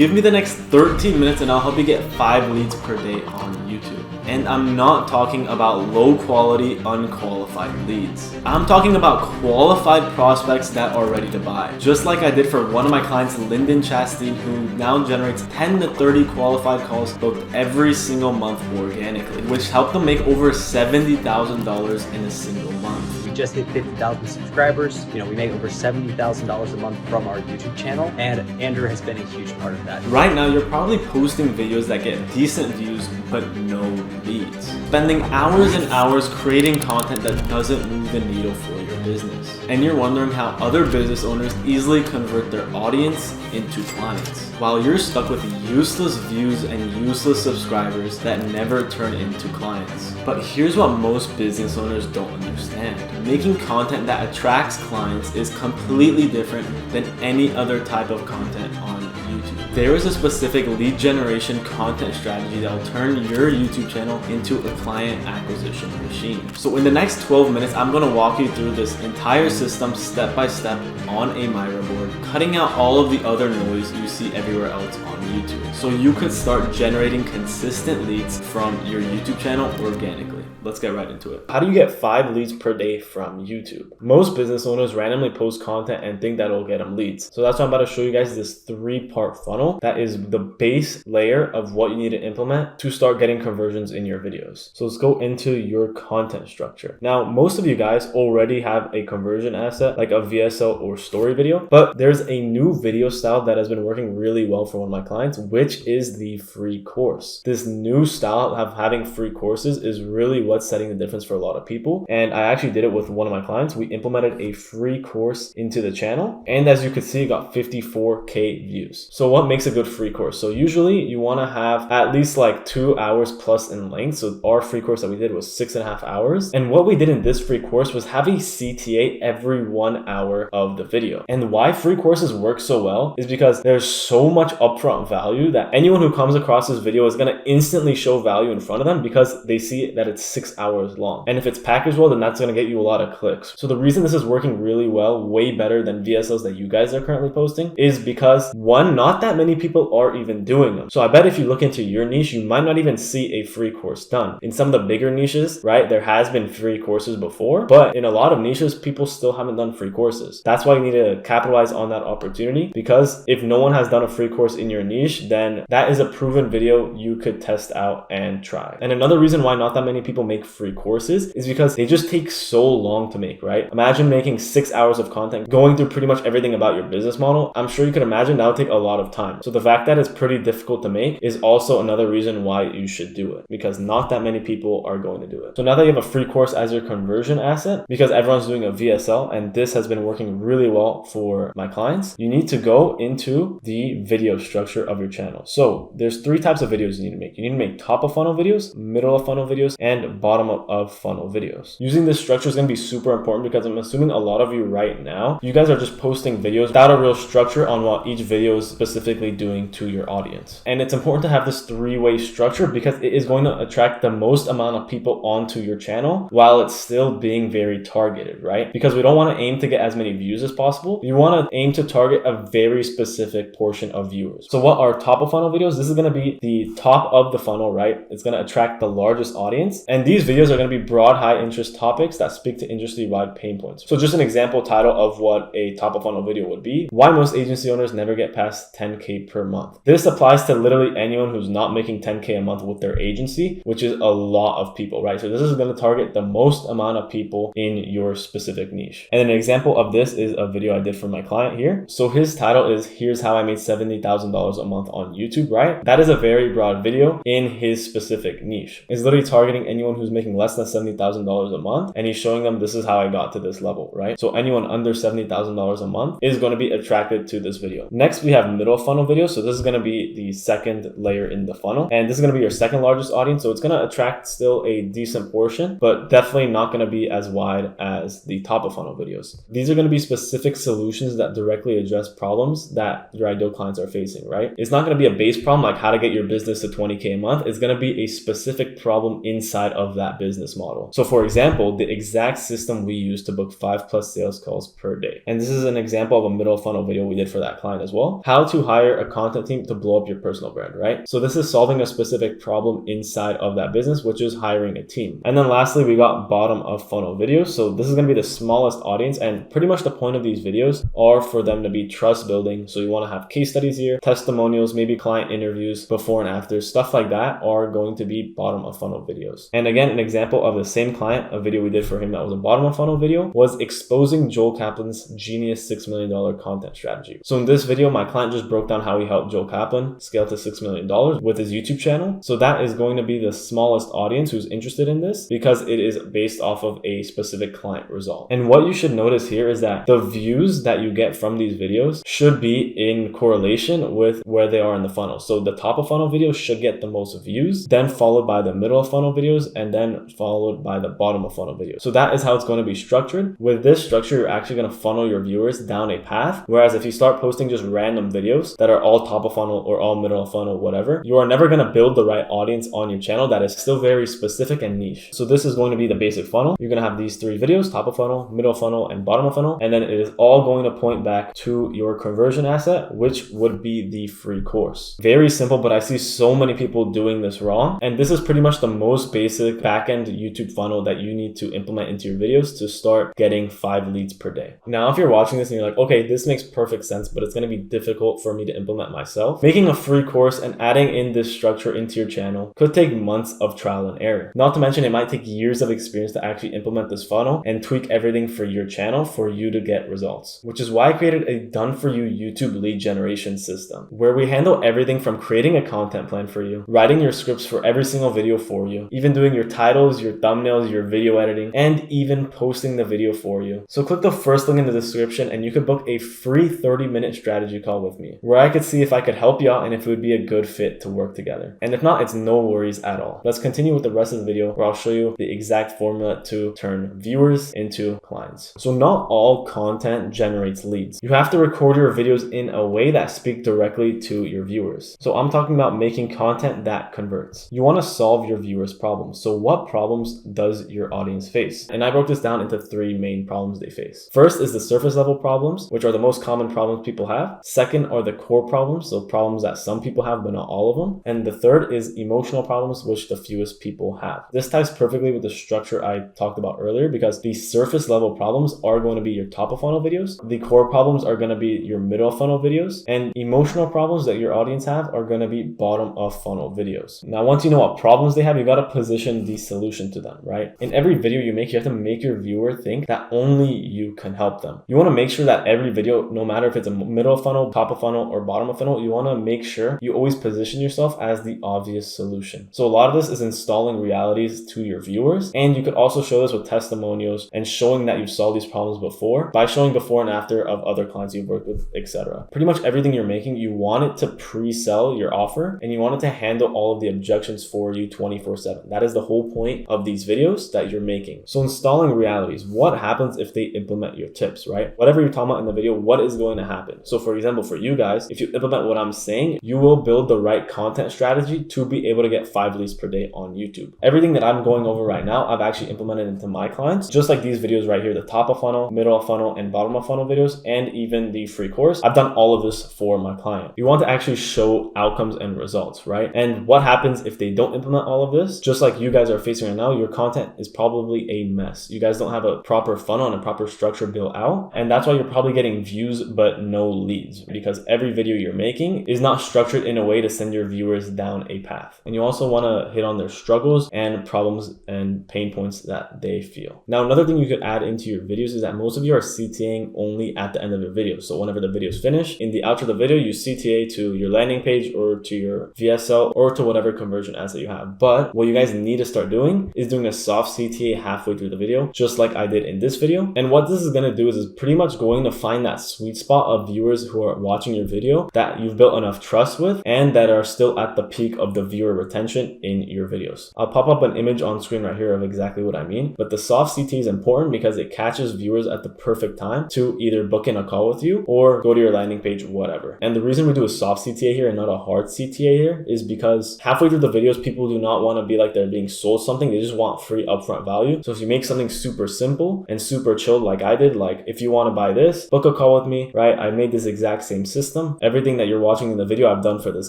Give me the next 13 minutes and I'll help you get 5 leads per day on YouTube. And I'm not talking about low quality, unqualified leads. I'm talking about qualified prospects that are ready to buy. Just like I did for one of my clients, Lyndon Chastain, who now generates 10 to 30 qualified calls booked every single month organically, which helped them make over $70,000 in a single month. We just hit 50,000 subscribers. We make over $70,000 a month from our YouTube channel, and Andrew has been a huge part of that. Right now, you're probably posting videos that get decent views, but no leads. Spending hours and hours creating content that doesn't move the needle for your business. And you're wondering how other business owners easily convert their audience into clients, while you're stuck with useless views and useless subscribers that never turn into clients. But here's what most business owners don't understand. Making content that attracts clients is completely different than any other type of content on YouTube. There is a specific lead generation content strategy that will turn your YouTube channel into a client acquisition machine. So in the next 12 minutes, I'm going to walk you through this entire system step by step on a Mira board, cutting out all of the other noise you see everywhere else on YouTube, so you could start generating consistent leads from your YouTube channel organically. Let's get right into it. How do you get 5 leads per day from YouTube? Most business owners randomly post content and think that'll get them leads. So that's why I'm about to show you guys this 3-part funnel that is the base layer of what you need to implement to start getting conversions in your videos. So let's go into your content structure. Now, most of you guys already have a conversion asset like a VSL or story video, but there's a new video style that has been working really well for one of my clients, which is the free course. This new style of having free courses is really what's setting the difference for a lot of people. And I actually did it with one of my clients. We implemented a free course into the channel. And as you can see, it got 54K views. So what makes a good free course? So usually you want to have at least like 2 hours plus in length. So our free course that we did was 6.5 hours. And what we did in this free course was have a CTA every 1 hour of the video. And why free courses work so well is because there's so much upfront value that anyone who comes across this video is going to instantly show value in front of them because they see that it's 6 hours long. And if it's packaged well, then that's going to get you a lot of clicks. So the reason this is working really well, way better than VSLs that you guys are currently posting, is because one, not that many people are even doing them. So I bet if you look into your niche, you might not even see a free course done. In some of the bigger niches, right, there has been free courses before, but in a lot of niches, people still haven't done free courses. That's why you need to capitalize on that opportunity, because if no one has done a free course in your niche, then that is a proven video you could test out and try. And another reason why not that many people make free courses is because they just take so long to make, right? Imagine making 6 hours of content, going through pretty much everything about your business model. I'm sure you can imagine that would take a lot of time. So the fact that it's pretty difficult to make is also another reason why you should do it, because not that many people are going to do it. So now that you have a free course as your conversion asset, because everyone's doing a VSL, and this has been working really well for my clients, you need to go into the video structure of your channel. So there's 3 types of videos you need to make. You need to make top of funnel videos, middle of funnel videos, and bottom of funnel videos. Using this structure is going to be super important because I'm assuming a lot of you right now, you guys are just posting videos without a real structure on what each video is specifically doing to your audience. And it's important to have this 3-way structure because it is going to attract the most amount of people onto your channel while it's still being very targeted, right? Because we don't want to aim to get as many views as possible. You want to aim to target a very specific portion of viewers. So what are top of funnel videos? This is going to be the top of the funnel, right? It's going to attract the largest audience. And these videos are going to be broad, high interest topics that speak to industry-wide pain points. So just an example title of what a top of funnel video would be: why most agency owners never get past 10K per month. This applies to literally anyone who's not making 10K a month with their agency, which is a lot of people, right? So this is going to target the most amount of people in your specific niche. And an example of this is a video I did for my client here. So his title is "Here's How I Made $70,000 a Month on YouTube," right? That is a very broad video in his specific niche. It's literally targeting anyone who's making less than $70,000 a month, and he's showing them this is how I got to this level, right? So anyone under $70,000 a month is going to be attracted to this video. Next, we have middle funnel videos. So this is going to be the second layer in the funnel, and this is going to be your second largest audience. So it's going to attract still a decent portion, but definitely not going to be as wide as the top of funnel videos. These are going to be specific solutions that directly address problems that your ideal clients are facing, right? It's not going to be a base problem like how to get your business to 20K a month. It's going to be a specific problem inside of of that business model. So for example, the exact system we use to book 5+ sales calls per day. And this is an example of a middle funnel video we did for that client as well. How to hire a content team to blow up your personal brand, right? So this is solving a specific problem inside of that business, which is hiring a team. And then lastly, we got bottom of funnel videos. So this is going to be the smallest audience, and pretty much the point of these videos are for them to be trust building. So you want to have case studies here, testimonials, maybe client interviews, before and after, stuff like that are going to be bottom of funnel videos. And again, an example of the same client, a video we did for him that was a bottom of funnel video, was exposing Joel Kaplan's genius $6 million content strategy. So in this video, my client just broke down how he helped Joel Kaplan scale to $6 million with his YouTube channel. So that is going to be the smallest audience who's interested in this because it is based off of a specific client result. And what you should notice here is that the views that you get from these videos should be in correlation with where they are in the funnel. So the top of funnel videos should get the most views, then followed by the middle of funnel videos, and then followed by the bottom of funnel videos. So that is how it's going to be structured. With this structure, you're actually going to funnel your viewers down a path. Whereas if you start posting just random videos that are all top of funnel or all middle of funnel, whatever, you are never going to build the right audience on your channel that is still very specific and niche. So this is going to be the basic funnel. You're going to have these 3 videos, top of funnel, middle of funnel, and bottom of funnel. And then it is all going to point back to your conversion asset, which would be the free course. Very simple, but I see so many people doing this wrong. And this is pretty much the most basic backend YouTube funnel that you need to implement into your videos to start getting 5 leads per day. Now, if you're watching this and you're like, okay, this makes perfect sense, but it's going to be difficult for me to implement myself, making a free course and adding in this structure into your channel could take months of trial and error. Not to mention, it might take years of experience to actually implement this funnel and tweak everything for your channel for you to get results, which is why I created a done-for-you YouTube lead generation system where we handle everything from creating a content plan for you, writing your scripts for every single video for you, even doing your titles, your thumbnails, your video editing, and even posting the video for you. So click the first link in the description and you could book a free 30-minute strategy call with me where I could see if I could help you out and if it would be a good fit to work together. And if not, it's no worries at all. Let's continue with the rest of the video where I'll show you the exact formula to turn viewers into clients. So not all content generates leads. You have to record your videos in a way that speak directly to your viewers. So I'm talking about making content that converts. You want to solve your viewers' problems. So what problems does your audience face? And I broke this down into 3 main problems they face. First is the surface level problems, which are the most common problems people have. Second are the core problems, so problems that some people have but not all of them. And the third is emotional problems, which the fewest people have. This ties perfectly with the structure I talked about earlier because the surface level problems are going to be your top of funnel videos. The core problems are going to be your middle of funnel videos, and emotional problems that your audience have are going to be bottom of funnel videos. Now, once you know what problems they have, you got to position the solution to them, right? In every video you make, you have to make your viewer think that only you can help them. You want to make sure that every video, no matter if it's a middle of funnel, top of funnel, or bottom of funnel, you want to make sure you always position yourself as the obvious solution. So a lot of this is installing realities to your viewers, and you could also show this with testimonials and showing that you've solved these problems before by showing before and after of other clients you've worked with, etc. Pretty much everything you're making, you want it to pre-sell your offer and you want it to handle all of the objections for you 24/7. That is the whole point of these videos that you're making. So installing realities, what happens if they implement your tips, right? Whatever you're talking about in the video, what is going to happen? So for example, for you guys, if you implement what I'm saying, you will build the right content strategy to be able to get 5 leads per day on YouTube. Everything that I'm going over right now, I've actually implemented into my clients, just like these videos right here, the top of funnel, middle of funnel, and bottom of funnel videos, and even the free course. I've done all of this for my client. You want to actually show outcomes and results, right? And what happens if they don't implement all of this? Just like you guys are facing right now, your content is probably a mess. You guys don't have a proper funnel and a proper structure built out. And that's why you're probably getting views, but no leads, because every video you're making is not structured in a way to send your viewers down a path. And you also want to hit on their struggles and problems and pain points that they feel. Now, another thing you could add into your videos is that most of you are CTAing only at the end of your video. So whenever the video is finished, in the outro of the video, you CTA to your landing page or to your VSL or to whatever conversion asset you have. But what you guys need to start doing is doing a soft CTA halfway through the video, just like I did in this video. And what this is going to do is pretty much going to find that sweet spot of viewers who are watching your video that you've built enough trust with and that are still at the peak of the viewer retention in your videos. I'll pop up an image on screen right here of exactly what I mean, but the soft CTA is important because it catches viewers at the perfect time to either book in a call with you or go to your landing page, whatever. And the reason we do a soft CTA here and not a hard CTA here is because halfway through the videos, people do not want to be like they're being sold something, they just want free upfront value. So if you make something super simple and super chilled like I did, like if you want to buy this, book a call with me, right? I made this exact same system. Everything that you're watching in the video, I've done for this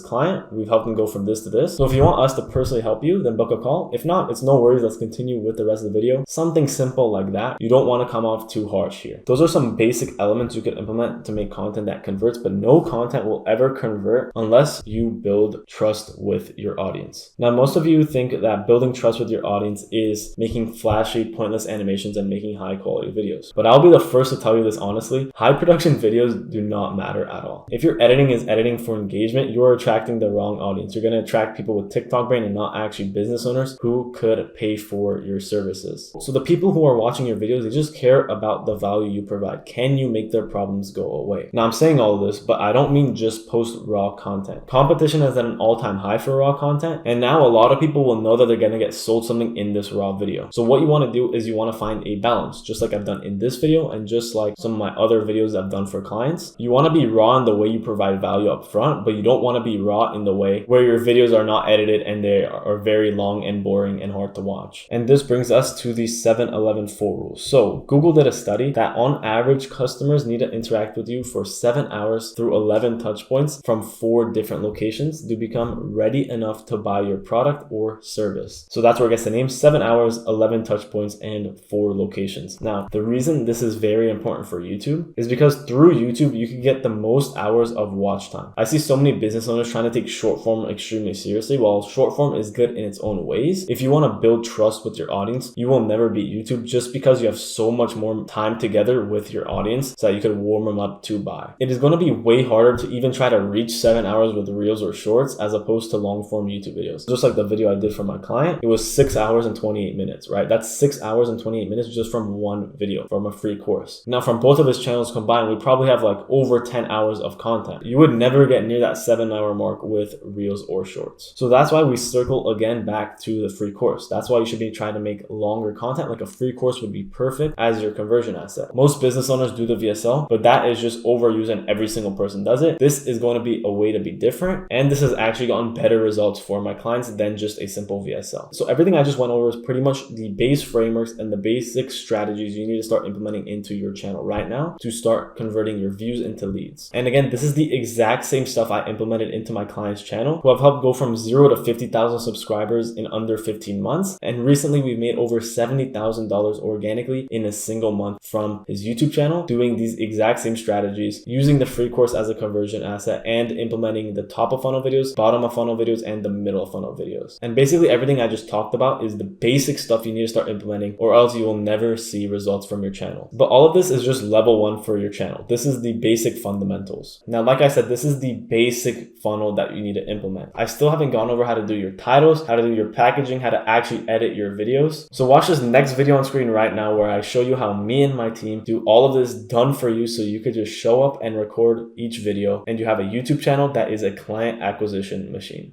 client. We've helped them go from this to this. So if you want us to personally help you, then book a call. If not, it's no worries. Let's continue with the rest of the video. Something simple like that. You don't want to come off too harsh here. Those are some basic elements you can implement to make content that converts, but no content will ever convert unless you build trust with your audience. Now, most of you think that building trust with your audience is making flashy, pointless animations and making high quality videos. But I'll be the first to tell you this honestly, high production videos do not matter at all. If your editing is editing for engagement, you're attracting the wrong audience. You're going to attract people with TikTok brain and not actually business owners who could pay for your services. So the people who are watching your videos, they just care about the value you provide. Can you make their problems go away? Now I'm saying all of this, but I don't mean just post raw content. Competition is at an all-time high for raw content. And now a lot of people will know that they're going to get sold something in this raw video. So what you want to do is you want to find a balance, just like I've done in this video and just like some of my other videos I've done for clients. You want to be raw in the way you provide value up front, but you don't want to be raw in the way where your videos are not edited and they are very long and boring and hard to watch. And this brings us to the 7-11-4 rule. So Google did a study that on average customers need to interact with you for 7 hours through 11 touch points from 4 different locations to become ready enough to buy your product or service. So that's where it gets the name, 7 hours, 11 touch points, and 4 locations. Now, the reason this is very important for YouTube is because through YouTube, you can get the most hours of watch time. I see so many business owners trying to take short form extremely seriously. While short form is good in its own ways, if you want to build trust with your audience, you will never beat YouTube just because you have so much more time together with your audience so that you could warm them up to buy. It is going to be way harder to even try to reach 7 hours with reels or shorts as opposed to long form YouTube videos. Just like the video I did for my client, it was 6 hours and 28 minutes, right? That's 6 hours and 28 minutes just from one video, from a free course. Now, from both of his channels combined, we probably have like over 10 hours of content. You would never get near that 7-hour mark with reels or shorts. So that's why we circle again back to the free course. That's why you should be trying to make longer content. Like a free course would be perfect as your conversion asset. Most business owners do the VSL, but that is just overused and every single person does it. This is going to be a way to be different. And this has actually gotten better results for my clients than just a simple VSL. So everything I just went over is pretty much the base frameworks and the basic strategies you need to start implementing into your channel right now to start converting your views into leads. And again, this is the exact same stuff I implemented into my client's channel who have helped go from 0 to 50,000 subscribers in under 15 months. And recently we've made over $70,000 organically in a single month from his YouTube channel, doing these exact same strategies, using the free course as a conversion asset and implementing the top of funnel videos, bottom of funnel videos, and the middle of funnel videos. And basically everything I just talked about is the basic stuff you need to start implementing or else you will never see results from your channel. But all of this is just level 1 for your channel. This is the basic fundamentals. Now, like I said, this is the basic funnel that you need to implement. I still haven't gone over how to do your titles, how to do your packaging, how to actually edit your videos. So watch this next video on screen right now where I show you how me and my team do all of this done for you so you could just show up and record each video and you have a YouTube channel that is a client acquisition machine.